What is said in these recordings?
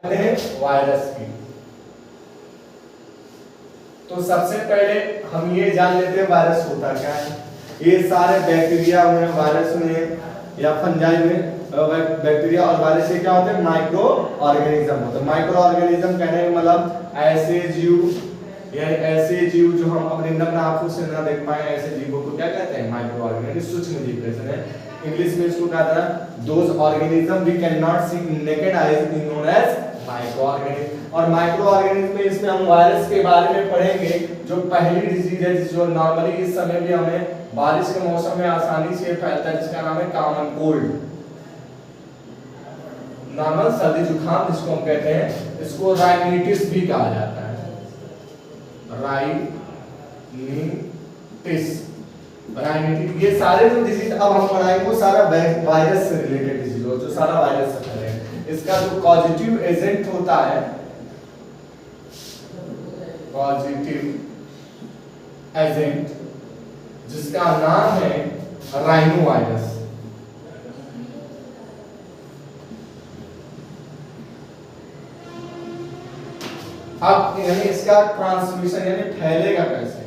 Virus की। तो सबसे पहले हम ये जान लेते हैं वायरस होता क्या है। ये सारे बैक्टीरिया हुए, वायरस हुए या फंजाई में, बैक्टीरिया और वायरस ये क्या होते हैं, माइक्रो ऑर्गेनिज्म होते हैं। माइक्रो ऑर्गेनिज्म कहने का मतलब ऐसे जीव या ऐसे जीव जो हम अपने नग्न आंखों से ना देख पाए, ऐसे जीवों को क्या कहते हैं, माइक्रो ऑर्गेनिज्म, सूक्ष्म जीव कहते हैं। इंग्लिश में इसको कहते हैं those organism we can not see in naked eyes is known as microorganism. और माइक्रो ऑर्गेनिज्म में इसमें हम वायरस के बारे में पढ़ेंगे, जो पहली डिजीज है जो नॉर्मली इस समय भी हमें बारिश के मौसम में आसानी से फैलता है, जिसका नाम है कॉमन कोल्ड, नॉर्मल सर्दी जुकाम जिसको हम कहते हैं। इसको राइनिटिस भी कहा जाता है, राइनिटिस, राइनिटिस। ये सारे जो डिजीज अब हम पढ़ाएंगे वो सारा वायरस से रिलेटेड डिजीज हो, जो सारा वायरस से फैले। इसका जो पॉजिटिव एजेंट होता है, पॉजिटिव एजेंट, जिसका नाम है राइनो वायरस। अब यानी इसका ट्रांसमिशन यानी फैलेगा कैसे,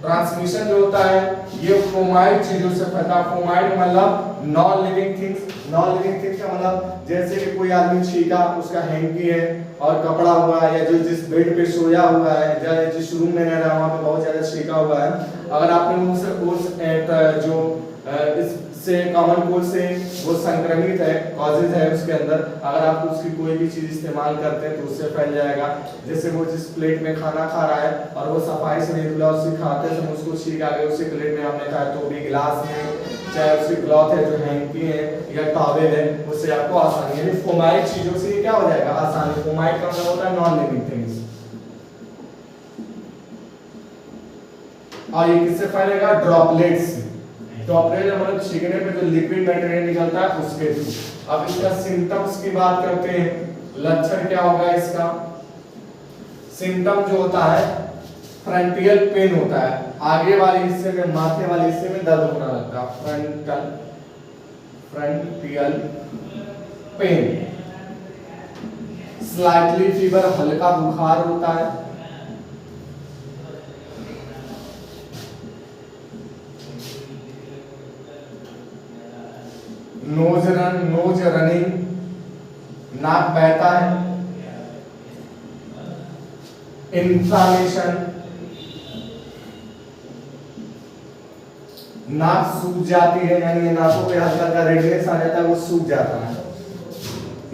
ट्रांसमिशन जो होता है ये फोमाइड चीजों से फैलता है। फोमाइड मतलब non living things. Non living things का मतलब जैसे कि कोई आदमी छींका, उसका हैंकी है और कपड़ा हुआ है, या जो जिस बेड पे सोया हुआ है या जिस रूम में रह रहा है वहां पे बहुत ज्यादा छींका हुआ है, अगर आपने उस जो इससे कॉमन कोल्ड से वो संक्रमित है, कॉजेज है उसके अंदर, अगर आप उसकी कोई भी चीज इस्तेमाल करते हैं तो उससे फैल जाएगा। जैसे वो जिस प्लेट में खाना खा रहा है और वो सफाई से नहीं धुला, उससे खाते समय उसको छींक आ गई, उसी प्लेट में आपने खाया, तो भी गिलास में चाहे उसकी क्लॉथ है, जो हैंकी है या टॉवेल है, उससे आपको आसानी, यानी फोमाइड चीजों से क्या हो जाएगा, आसानी। फोमाइड का मतलब होता है नॉन लिविंग थिंग्स। और ये किससे फैलेगा, ड्रॉपलेट्स से। ड्रॉपलेट मतलब छींकने पे जो लिक्विड मटेरियल निकलता है उसके थ्रू। अब इसका सिम्टम्स की बात करते हैं, लक्षण क्या होगा इसका। सिम्टम जो होता है, फ्रंटियल पेन होता है, आगे वाले हिस्से में, माथे वाले हिस्से में दर्द होना लगता है, फ्रंटियल पेन। स्लाइटली फीवर, हल्का बुखार होता है। नोज रनिंग, नाक बहता है। इन्फ्लामेशन, नाक सूख जाती है, यानी नाकों पे हल्का हल्का रेडनेस आ जाता है, वो सूख जाता है।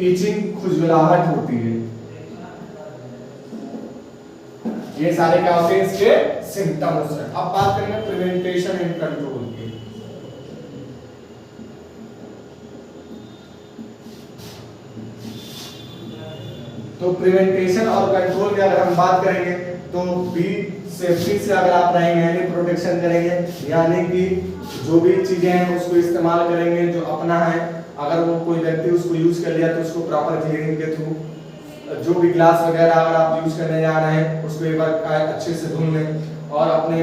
इचिंग, खुजलाहट होती है। ये सारे क्या होते हैं इसके सिम्टम्स हैं। अब बात करेंगे प्रिवेंटेशन एंड कंट्रोल की। तो प्रिवेंटेशन और कंट्रोल की अगर हम बात करेंगे तो बी सेफ्टी से अगर आप रहेंगे, यानी प्रोटेक्शन करेंगे, यानी कि जो भी चीजें हैं उसको इस्तेमाल करेंगे जो अपना है। अगर वो कोई व्यक्ति उसको यूज कर लिया तो उसको प्रॉपर क्लीनिंग के थ्रू, जो भी ग्लास वगैरह अगर आप यूज करने जा रहे हैं उसको एक बार अच्छे से धुल लें। और अपने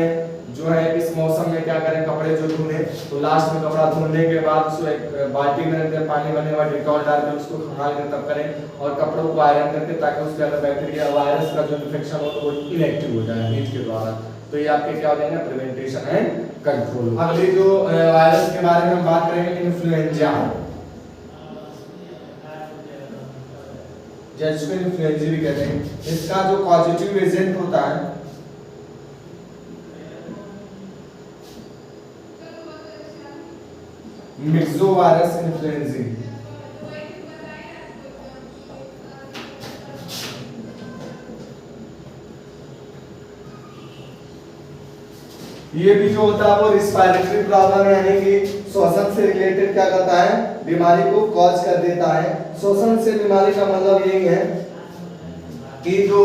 जो है इस मौसम में क्या करें, कपड़े जो धुले तो लास्ट में कपड़ा धुलने के बाद उसको एक बाल्टी में रखकर पानी बने हुआ डिटॉल डाल के उसको खंगाल कर तब करें, और कपड़ों को आयरन करके, ताकि उसके अंदर बैक्टीरिया वायरस का जो इन्फेक्शन हो तो वो इनएक्टिव हो जाए हीट के द्वारा। तो ये आपके क्या हो जाएंगे, प्रिवेंटेशन एंड कंट्रोल। अगली जो वायरस के बारे में हम बात करेंगे, इन्फ्लुएंजा, जिसको इन्फ्लुएंजा भी कहते हैं। इसका जो पॉजिटिव एजेंट होता है मिक्सोवायरस इन्फ्लुएंजा। ये भी जो होता है वो रिस्पायरेटरी प्रॉब्लम, यानी कि श्वसन से रिलेटेड क्या करता है, बीमारी को कॉज कर देता है। श्वसन से बीमारी का मतलब यही है कि जो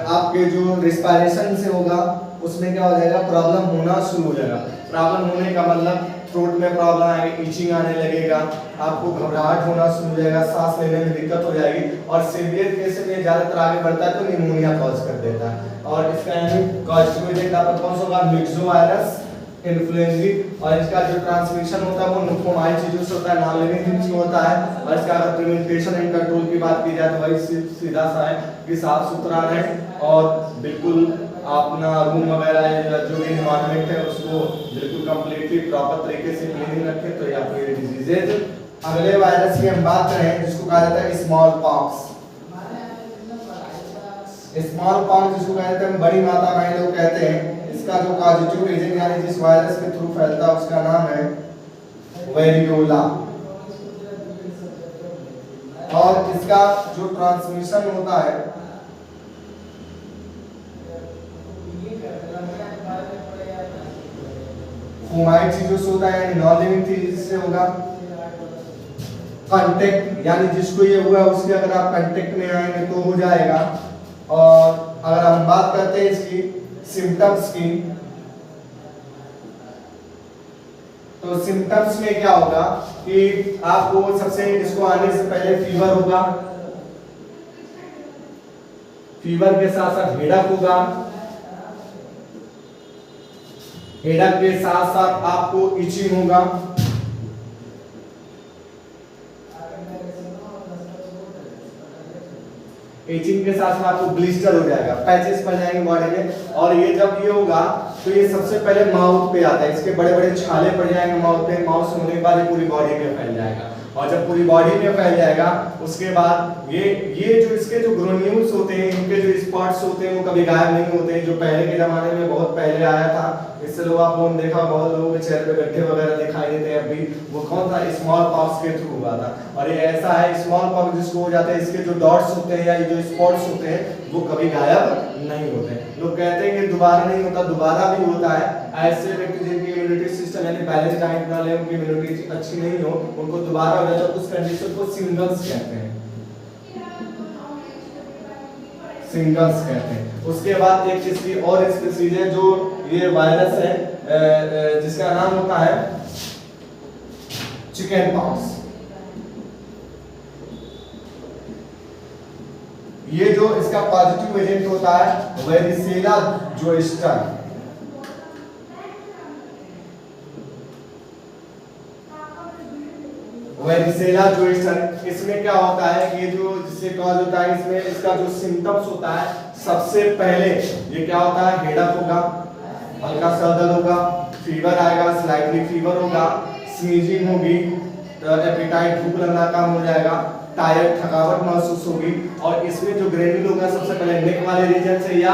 आपके जो रिस्पायरेशन से होगा उसमें क्या हो जाएगा, प्रॉब्लम होना शुरू हो जाएगा। प्रॉब्लम होने का मतलब थ्रोट में प्रॉब्लम आएगी, इचिंग आने लगेगा, आपको घबराहट होना शुरू हो जाएगा, सांस लेने में दिक्कत हो जाएगी, और सीवियर केस में ज्यादातर आगे बढ़ता है तो निमोनिया कॉज कर देता है। और इसका यानी कॉज एजेंट आपका कौन सा होगा, मिक्सोवायरस इन्फ्लुएंजी, और इसका जो ट्रांसमिशन होता है वो नुफोमाइल चीजों से होता है, नॉन लिविंग थिंग्स में होता है। और इसका अगर प्रिवेंटेशन एंड कंट्रोल की बात की जाए तो वही सीधा सा है कि साफ सुथरा रहे और बिल्कुल अपना रूम वगैरह जो भी एनवायरनमेंट है उसको बिल्कुल कंप्लीटली प्रॉपर तरीके से क्लीनिंग रखें, तो या फिर डिजीजेज। अगले वायरस की हम बात करें जिसको कहा जाता है स्मॉल पॉक्स। स्मॉल पॉक्स जिसको कहा जाता है बड़ी माता भाई लोग कहते हैं। इसका जो पॉजिटिव एजेंट यानी जिस वायरस के थ्रू फैलता है उसका नाम है वेरियोला, और इसका जो ट्रांसमिशन होता है फोमाइड चीजों से होता है, यानी नॉन लिविंग थिंग्स से होगा। कांटेक्ट यानी जिसको ये हुआ उसके अगर आप कांटेक्ट में आएंगे तो हो जाएगा। और अगर हम बात करते हैं इसकी सिम्टम्स की, तो सिम्टम्स में क्या होगा कि आपको सबसे इसको आने से पहले फीवर होगा, फीवर के साथ साथ हेडक होगा, हेडक के साथ साथ आपको इचिंग होगा, इचिंग के साथ में आपको ब्लिस्टर हो जाएगा, पैचेस पड़ जाएंगे बॉडी में। और ये जब ये होगा तो ये सबसे पहले माउथ पे आता है, इसके बड़े बड़े छाले पड़ जाएंगे माउथ पे, माउथ से होने के बाद ये पूरी बॉडी में फैल जाएगा। और जब पूरी बॉडी में फैल जाएगा उसके बाद ये जो इसके जो ग्रेन्यूल्स होते हैं, इनके जो स्पॉट्स होते हैं वो कभी गायब नहीं होते हैं, जो पहले के जमाने में बहुत पहले आया था। इससे लोग आप लोगों ने देखा बहुत लोगों के चेहरे पे गड्ढे वगैरह दिखाई देते हैं अभी, वो कौन था? स्मॉल पॉक्स के थ्रू हुआ था। और ये ऐसा है स्मॉल पॉक्स जिसको हो जाता है, इसके जो डॉट्स होते हैं या ये जो स्पॉट्स होते हैं वो कभी गायब नहीं होते। लोग कहते हैं कि दोबारा नहीं होता, दोबारा भी होता है। ऐसे व्यक्ति जिनकी इम्यूनिटी सिस्टम यानी बैलेंस डाइट ना ले, उनकी इम्यूनिटी अच्छी नहीं हो, उनको दोबारा हो जाता है। उस कंडीशन को सिंगल्स कहते हैं, सिंगल्स कहते हैं। उसके बाद एक इसकी और स्पीसीज है जो ये वायरस है जिसका नाम होता है चिकन पॉक्स। ये जो इसका पॉजिटिव एजेंट होता है वेरिसेला जोस्टर। वेरिसेला जोस्टर, इसमें क्या होता है कि जो जिससे कॉज होता है, इसमें इसका जो सिम्टम्स होता है सबसे पहले ये क्या होता है, हेडक होगा, हल्का सर दर्द होगा, फीवर आएगा, स्लाइटली फीवर होगा, स्नीजिंग होगी, एपेटाइट भूख लगना कम हो जाएगा, टायर्ड थकावट महसूस होगी। और इसमें जो ग्रेन्यूल होगा सबसे पहले नेक वाले रीजन से या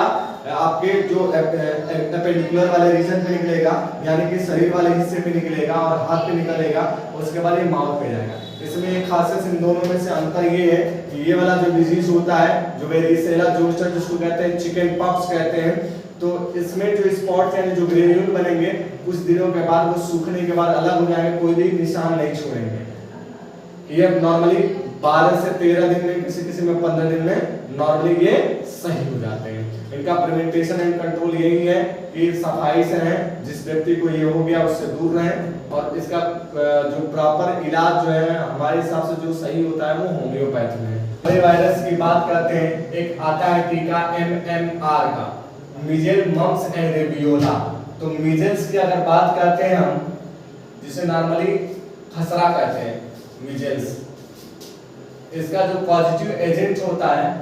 आपके जो एपेंडिकुलर वाले रीजन पे निकलेगा, यानी कि शरीर वाले हिस्से पे निकलेगा और हाथ पे निकलेगा, उसके बाद ये माउथ पे जाएगा। इसमें एक खासियत इन दोनों में से अंतर ये है कि ये वाला जो डिजीज होता है जो वेरिसेला जोस्टर जिसको कहते हैं चिकन पॉक्स कहते हैं, तो इसमें जो स्पॉट्स यानी जो ग्रेन्यूल बनेंगे कुछ दिनों के बाद वो सूखने के बाद अलग हो जाएंगे, कोई भी निशान नहीं छोड़ेंगे। ये नॉर्मली 12 से 13 दिन में, किसी किसी में 15 दिन में नॉर्मली ये सही हो जाते हैं। इनका प्रिवेंटेशन एंड कंट्रोल यही है कि सफाई से रहें, जिस व्यक्ति को ये हो गया उससे दूर रहें। और इसका जो प्रॉपर इलाज जो है हमारे हिसाब से जो सही होता है वो होम्योपैथी में। अगले वायरस की बात करते हैं, एक आता है टीका MMR का, मीजल मम्स एंड रेबियोला। तो मीजल्स की अगर बात करते हैं हम, जिसे नॉर्मली खसरा कहते हैं मीजल्स, इसका जो पॉजिटिव एजेंट होता है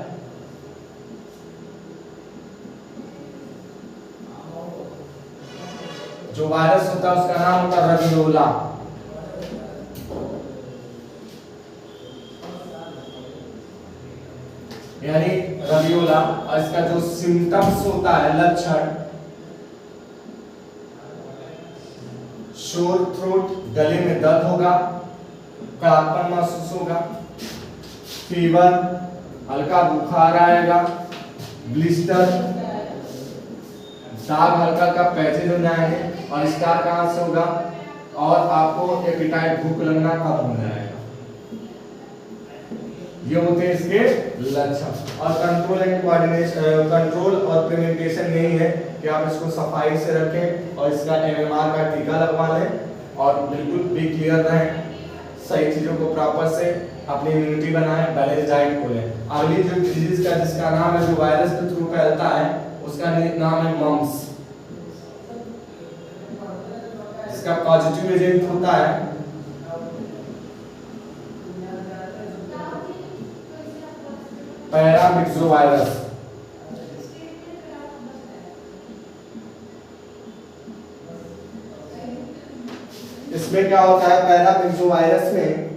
जो वायरस होता है उसका नाम होता है रबियोला। यानी रबियोला। और इसका जो सिम्टम्स होता है, लक्षण, शोर थ्रोट, गले में दर्द होगा, कड़ापन महसूस होगा, फीवर, हल्का बुखार आएगा, ब्लिस्टर, दाग हल्का का पैचेज हो जाएंगे। और स्टार कहां से होगा, और आपको एपेटाइट भूख लगना कम हो जाएगा। ये होते हैं इसके लक्षण। और कंट्रोल एंड कोऑर्डिनेशन, कंट्रोल और प्रिवेंटेशन यही है कि आप इसको सफाई से रखें और इसका MMR का टीका लगवा लें और बिल्कुल भी क्लियर रहें, सही चीजों को प्रॉपर से अपनी इम्यूनिटी बनाएं, बैलेंस डाइट को लें। अगली जो डिजीज का जिसका नाम है जो वायरस के थ्रू फैलता है उसका नाम है मम्स। इसका पॉजिटिव एजेंट होता है पैरामिक्सोवायरस। इसमें क्या होता है पैरामिक्सोवायरस में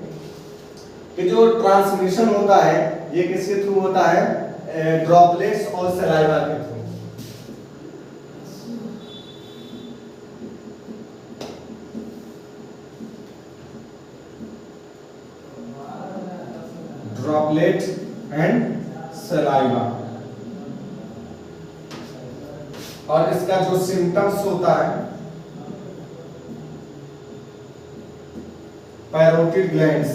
कि जो ट्रांसमिशन होता है ये किसके थ्रू होता है, ड्रॉपलेट्स और सलाइवा के थ्रू। Droplet and saliva. और इसका जो सिम्टम्स होता है पैरोटिड ग्लैंड्स,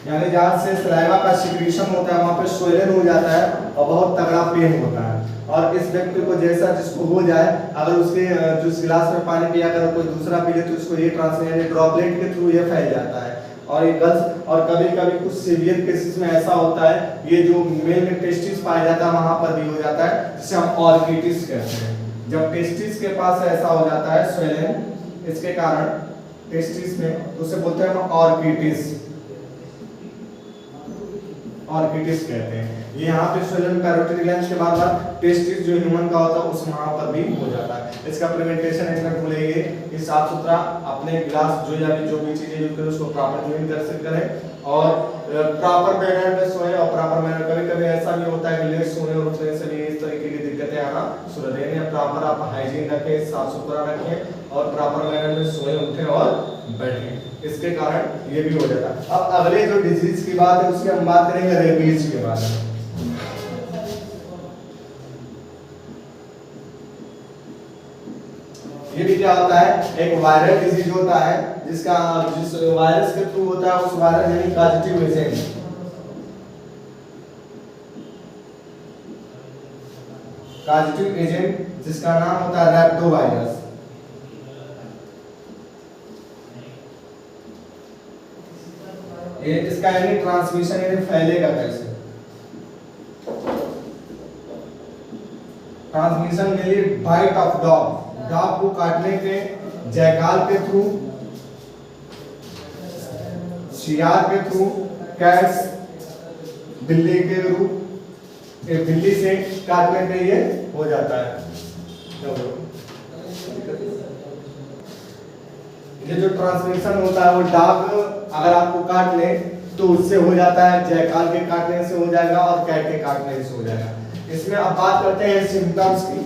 यानी जहां से सलाइवा का सिक्रीशन होता है वहां पे स्वेलन हो जाता है और बहुत तगड़ा पेन होता है। और इस व्यक्ति को जैसा जिसको हो जाए, अगर उसके जो गिलास में पानी पिया कर कोई दूसरा पी ले तो उसको ये ट्रांसमिशन ड्रॉपलेट के थ्रू ये फैल जाता है। और ये गर्ल्स और कभी कभी कुछ सीवियर केसेस में ऐसा होता है ये जो मेल में टेस्टिस पाया जाता है वहां पर भी हो जाता है, जिसे हम ऑर्किटिस कहते हैं। जब टेस्टिस के पास ऐसा हो जाता है स्वेलन इसके कारण टेस्टिस में, तो उसे बोलते हैं हम ऑर्किटिस, ऑर्किटिस कहते हैं। ये यहाँ पे स्वेलन पैरोटिड ग्लैंड्स के बाद टेस्टिस जो ह्यूमन का होता है उस वहां पर भी हो जाता है। इसका प्रिवेंटेशन एक बोलेंगे कि साफ सुथरा अपने गिलास जो भी चीजें यूज करें उसको प्रॉपर क्लीन कर करें और प्रॉपर मैनर में सोए। और प्रॉपर मैनर कभी कभी ऐसा भी होता है कि लेट सोने और उठने से भी इस तरीके की दिक्कतें आना शुरू होती है। प्रॉपर आप हाइजीन रखें, साफ सुथरा रखें और प्रॉपर मैनर में सोए उठें और बैठें, इसके कारण ये भी हो जाता है। अब अगले जो डिजीज की बात है उसकी हम बात करेंगे रेबीज के बारे में। ये भी क्या होता है, एक वायरल डिजीज होता है जिस वायरस के थ्रू होता है, उस वायरस यानी पॉजिटिव एजेंट, पॉजिटिव एजेंट जिसका नाम होता है रैप्टो वायरस। ये इसका यानी ट्रांसमिशन यानी फैलेगा कैसे, ट्रांसमिशन के लिए बाइट ऑफ डॉग, डॉग को काटने के जयकाल के थ्रू, शियार के थ्रू, कैट्स बिल्ली के थ्रू, बिल्ली से काटने पे ये हो जाता है। ये जो ट्रांसमिशन होता है वो डॉग अगर आपको काट ले तो उससे हो जाता है, जयकाल के काटने से हो जाएगा और कैट के काटने से हो जाएगा। इसमें अब बात करते हैं सिम्टम्स की।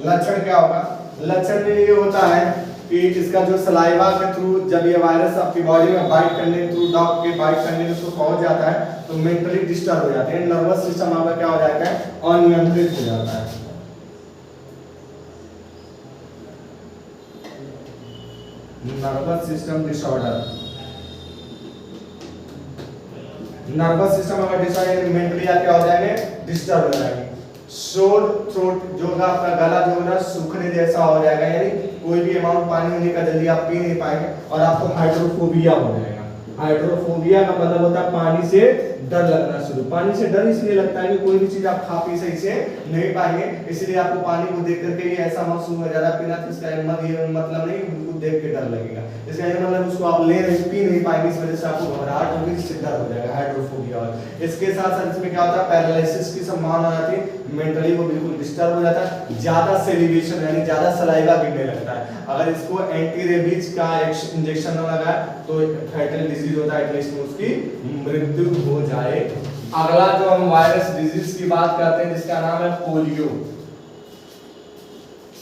लक्षण क्या होगा, लक्षण में ये होता है कि इसका जो सलाइवा के थ्रू जब ये वायरस आपकी बॉडी में बाइट करने के थ्रू, डॉग के बाइट करने के थ्रू पहुंच जाता है तो मेंटली डिस्टर्ब हो जाते हैं, नर्वस सिस्टम आपका क्या हो जाता है, अनियंत्रित हो जाता है। Nervous system disorder, nervous system अगर डिसऑर्डर मेंटली आप क्या हो जाएंगे, डिस्टर्ब हो जाएंगे। शोर थ्रोट जो होगा आपका गला जो है ना सूखने जैसा हो जाएगा, यानी कोई भी अमाउंट पानी होने का जल्दी आप पी नहीं पाएंगे और आपको हाइड्रोफोबिया हो जाएगा। हाइड्रोफोबिया का मतलब होता है पानी से डर लगना शुरू। पानी से डर इसलिए लगता है कि कोई भी चीज आप खा पी सही से नहीं पाएंगे, इसलिए आपको पानी को देख करके ये ऐसा महसूस हो ज्यादा पीना, तो इसका ये मतलब नहीं उनको देख के डर लगेगा, इसका ये मतलब उसको आप ले नहीं पी नहीं पाएंगे, इस वजह से आपको घबराहट होगी, इससे डर हो जाएगा, हाइड्रोफोबिया। और इसके साथ साथ इसमें क्या होता है, पैरालिसिस की संभावना आती है, मेंटली वो बिल्कुल डिस्टर्ब हो जाता है, ज्यादा सेलिब्रेशन यानी ज्यादा सलाइवा गिरने लगता है। अगर इसको एंटी रेबीज का इंजेक्शन न लगाए तो फैटल डिजीज होता है, एटलीस्ट उसकी मृत्यु हो जाए। अगला जो हम वायरस डिजीज की बात करते हैं जिसका नाम है पोलियो।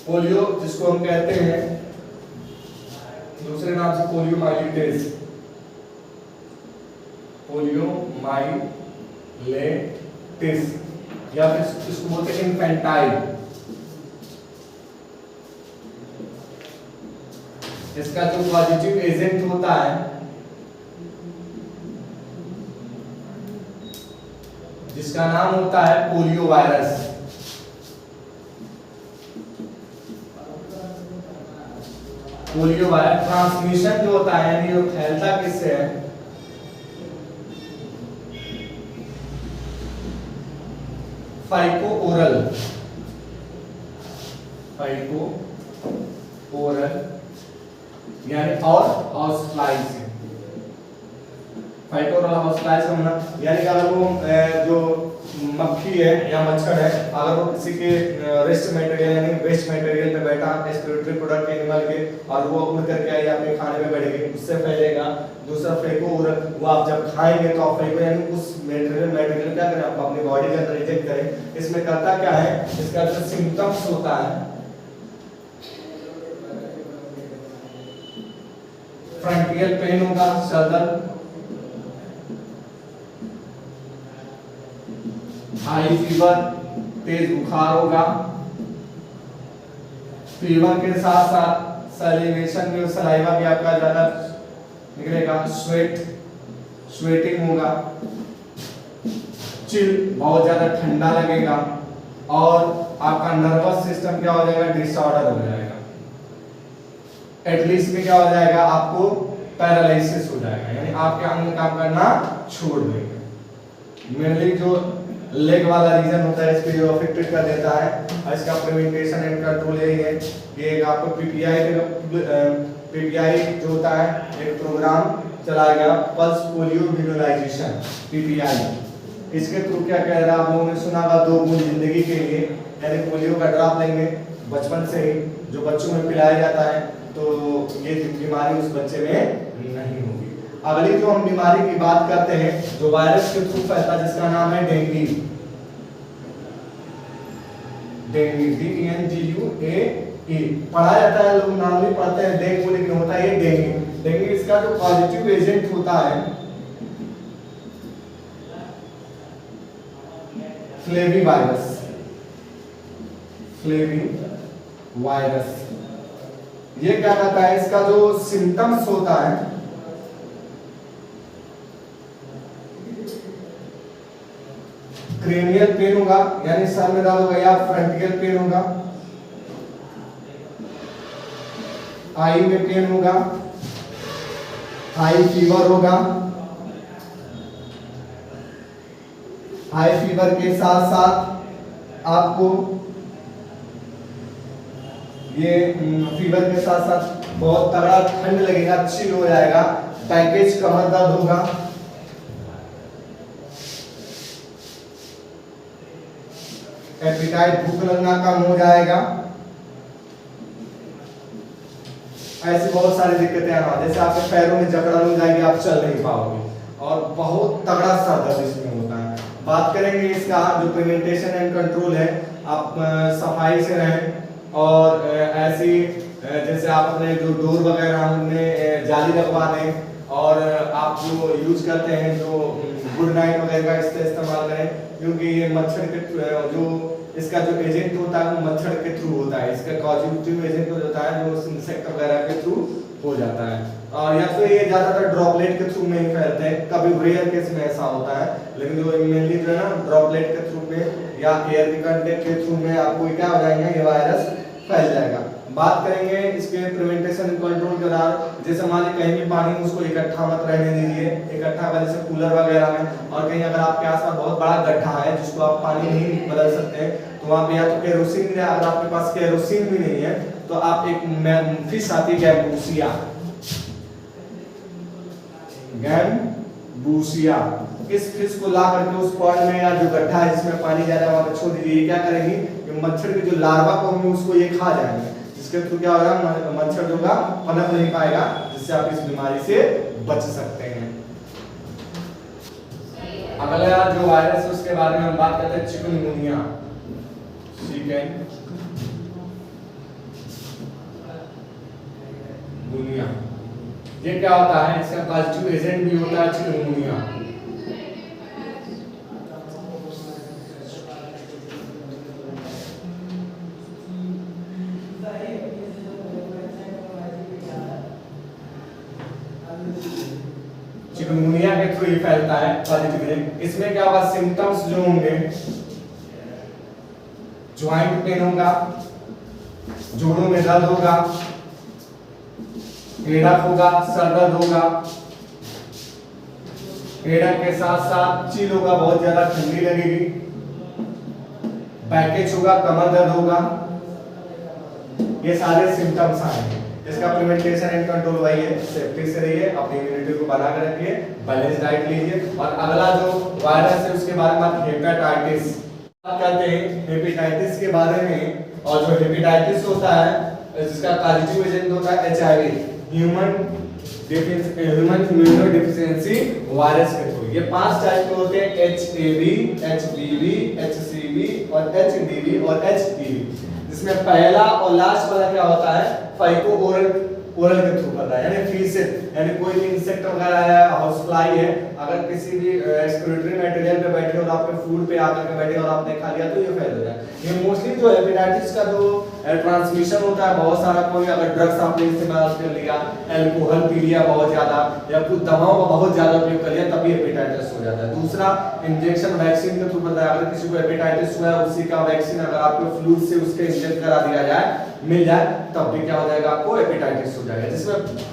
पोलियो जिसको हम कहते हैं दूसरे नाम से पोलियोमाइलिटिस, पोलियोमाइलिटिस या फिर इसको बोलते हैं इन्फेंटाइल। इसका जो पॉजिटिव एजेंट होता है जिसका नाम होता है polio virus. Polio virus transmission जो होता है यानी वो फैलता किससे है, फाइको ओरल यानी और हाउसफ्लाइज है। फाइको ओरल हाउसफ्लाइज का मतलब यानी कि अगर वो जो मक्खी है या मच्छर है, अगर वो किसी के रेस्ट मटेरियल यानी वेस्ट मटेरियल पे बैठा एक्सक्रीटरी प्रोडक्ट एनिमल के और वो उड़ करके आई आपके खाने में बैठेगी, उससे फैलेगा। दूसरा फेको ओरल, वो आप जब खाएंगे तो आप फेको यानी उस मटेरियल क्या करें, आप अपनी बॉडी के अंदर इंजेक्ट करें। इसमें करता क्या है, इसका जो सिम्टम्स होता है, फ्रंटियल पेन होगा, सर दर्द, हाई फीवर, तेज बुखार होगा, फीवर के साथ साथ सैलिवेशन में सलाइवा भी आपका ज्यादा निकलेगा, स्वेटिंग होगा, चिल बहुत ज्यादा ठंडा लगेगा और आपका नर्वस सिस्टम क्या हो जाएगा, डिसऑर्डर हो जाएगा। एटलीस्ट में क्या हो जाएगा, आपको पैरालिसिस हो जाएगा यानी आपके अंग काम करना छोड़ देंगे। मेनली जो लेग वाला रीजन होता है इसको जो अफेक्टेड कर देता है और इसका प्रिवेंटेशन एंड कंट्रोल यही है कि आपको पीपीआई जो होता है एक प्रोग्राम चलाया गया, पल्स पोलियो इम्यूनाइजेशन पीपीआई। इसके थ्रू क्या कह रहा है, आप लोगों ने सुना होगा 2 बूंद जिंदगी के लिए, यानी पोलियो का ड्रॉप लेंगे बचपन से ही जो बच्चों में पिलाया जाता है तो ये बीमारी उस बच्चे में नहीं होगी। अगली जो हम बीमारी की बात करते हैं जो वायरस के थ्रू फैलता है जिसका नाम है डेंगू। DENGUA पढ़ा जाता है, लोग नाम भी पढ़ते हैं डेंगू, लेकिन होता है ये डेंगू। इसका जो पॉजिटिव एजेंट होता है फ्लेवी वायरस। ये क्या कहता है, इसका जो सिम्टम्स होता है क्रेनियल पेन होगा यानी सर में दर्द होगा या फ्रंटियल पेन होगा, आई में पेन होगा, हाई फीवर होगा, हाई फीवर के साथ साथ आपको ये फीवर के साथ साथ बहुत तगड़ा ठंड लगेगा, चिल हो जाएगा, पैकेज कमर दर्द होगा, एपिटाइट भूख लगना कम हो जाएगा। ऐसी बहुत सारी दिक्कतें आना, जैसे आपके पैरों में जकड़न हो जाएगी, आप चल नहीं पाओगे और बहुत तगड़ा सर दर्द इसमें होता है। बात करेंगे इसका जो प्रिवेंटेशन एंड कंट्रोल है, आप सफाई से रहें और ऐसी जैसे आप अपने जो डोर वगैरह उनमें जाली लगवा दें और आप जो यूज करते हैं जो गुड नाइट वगैरह का इसका इस्तेमाल करें, क्योंकि ये मच्छर के जो इसका जो एजेंट होता है वो मच्छर के थ्रू होता है, इसका कॉजिटिव एजेंट होता है जो इंसेक्ट वगैरह के थ्रू हो जाता है। और या फिर ये ज्यादातर ड्रॉपलेट के थ्रू में ही फैलते हैं, कभी रेयर केस में ऐसा होता है, लेकिन जो मेनली जो है ना ड्रॉपलेट के थ्रू में या एयर के कंटेक्ट के थ्रू में आपको क्या हो जाएगा, ये वायरस फैल जाएगा। बात करेंगे इसके प्रिवेंटेशन एंड कंट्रोल के दौरान, जैसे मान लीजिए कहीं भी पानी उसको इकट्ठा मत रहने दीजिए, इकट्ठा कर जैसे कूलर वगैरह में, और कहीं अगर आपके आसपास बहुत बड़ा गड्ढा है जिसको आप पानी नहीं बदल सकते हैं तो वहाँ पे या तो केरोसिन है, अगर आपके पास केरोसिन भी नहीं है तो आप एक फिश आती है गैम्बूसिया, इस फिश को ला करके उस पॉन्ड में या जो गड्ढा है जिसमें पानी ज्यादा वहां पे छोड़ दीजिए। क्या करेंगी, मच्छर के जो लार्वा को होंगे उसको ये खा जाएंगे, जिसके थ्रू क्या होगा, मच्छर जो होगा पनप नहीं पाएगा, जिससे आप इस बीमारी से बच सकते हैं। अगला जो वायरस है उसके बारे में हम बात करते हैं, चिकनगुनिया। ये क्या होता है, इसका पॉजिटिव एजेंट भी होता है चिकनगुनिया। चिकनगुनिया के थ्रू ही फैलता है पॉजिटिव एजेंट। इसमें क्या होगा, सिम्टम्स जो होंगे, ज्वाइंट पेन होगा, जोड़ों में दर्द होगा, हेडक होगा, सर दर्द होगा, हेडक के साथ साथ चिल होगा, बहुत ज्यादा ठंडी लगेगी, पैकेज होगा, कमर दर्द होगा, ये सारे सिम्टम्स आएंगे। इसका प्रिवेंशन एंड कंट्रोल वही है, सेफ्टी से रहिए, अपनी इम्यूनिटी को बना कर रखिए, बैलेंस डाइट लीजिए। और अगला जो वायरस है उसके बारे में हेपेटाइटिस बात करते हैं। हेपेटाइटिस के बारे में, और जो हेपेटाइटिस होता है जिसका पॉजिटिव एजेंट होता है HIV, human immuno deficiency virus के थ्रू। ये 5 टाइप के होते हैं, एचएवी, एचबीवी, एचसीवी और एचडीवी और एचपीवी। जिसमें पहला और लास्ट वाला क्या होता है, फाइको ओरल के थ्रू पता है, यानी फीसेस, यानी कोई भी इंसेक्ट वगैरह है, हाउस फ्लाई है, अगर किसी भी एक्सक्रीटरी मटेरियल पे बैठे और आपके फूड पे आकर के बैठे और आपने खा लिया तो ये फैल जाता है। ये मोस्टली जो हेपेटाइटिस का जो ट्रांसमिशन होता है बहुत सारा, कोई अगर ड्रग्स आपने इस्तेमाल कर लिया, अल्कोहल पी लिया बहुत ज्यादा, या कुछ दवाओं का बहुत ज्यादा उपयोग कर लिया, तभी हेपेटाइटिस हो जाता है। दूसरा इंजेक्शन वैक्सीन के थ्रू पता है, अगर किसी को हेपेटाइटिस हुआ है उसी का वैक्सीन अगर आपको फ्लूइड से उसके इंजेक्ट करा दिया जाए, मिल जाए, तब भी क्या हो जाएगा, आपको हेपेटाइटिस हो जाएगा। जिसमें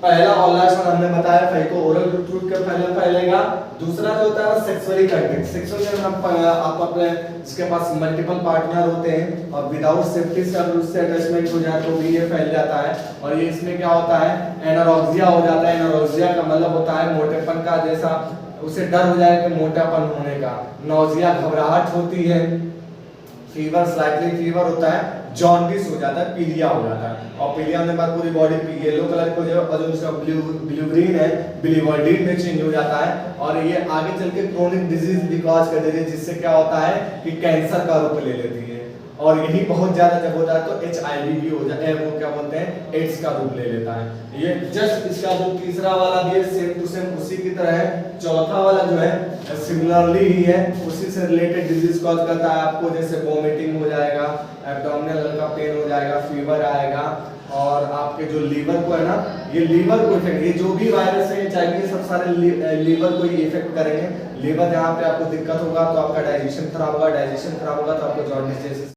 पहला और लास्ट में हमने बताया फाइको ओरल रूट के फैलेगा। दूसरा जो होता है सेक्सुअली कंटेक्ट, सेक्सुअल में आप अपने जिसके पास मल्टीपल पार्टनर होते हैं और विदाउट सेफ्टी से अगर उससे अटैचमेंट हो जाए तो भी ये फैल जाता है। और ये इसमें क्या होता है, एनोरेक्सिया हो जाता है। एनोरेक्सिया का मतलब होता है मोटेपन का, जैसा उसे डर हो जाए कि मोटापन होने का, नौजिया घबराहट होती है, फीवर स्लाइटली फीवर होता है, जॉन्डिस हो जाता है, पीलिया हो जाता है। और पीलिया होने के बाद पूरी बॉडी येलो कलर को जो उसका ब्लू ग्रीन है बिलीवर्डिन में चेंज हो जाता है। और ये आगे चल के क्रोनिक डिजीज भी कॉज कर देती है, जिससे क्या होता है कि कैंसर का रूप ले लेती है। और यही बहुत ज्यादा जब होता है तो एचआईवी भी हो जाता है, वो क्या बोलते हैं, एड्स का रूप ले लेता है। ये जस्ट इसका जो तीसरा वाला भी है सेम टू सेम उसी की तरह है। चौथा वाला जो है सिमिलरली ही है, उसी से रिलेटेड डिजीज कॉज करता है आपको, जैसे वोमिटिंग हो जाएगा, एब्डोमिनल हल्का पेन हो जाएगा, फीवर आएगा, और आपके जो लीवर को है ना, ये लीवर को इफेक्ट, ये जो भी वायरस है चाहिए सब सारे लीवर को ही इफेक्ट करेंगे। लीवर जहाँ पे आपको दिक्कत होगा तो आपका डाइजेशन खराब होगा, डाइजेशन खराब होगा तो आपको जॉन्डिस जैसे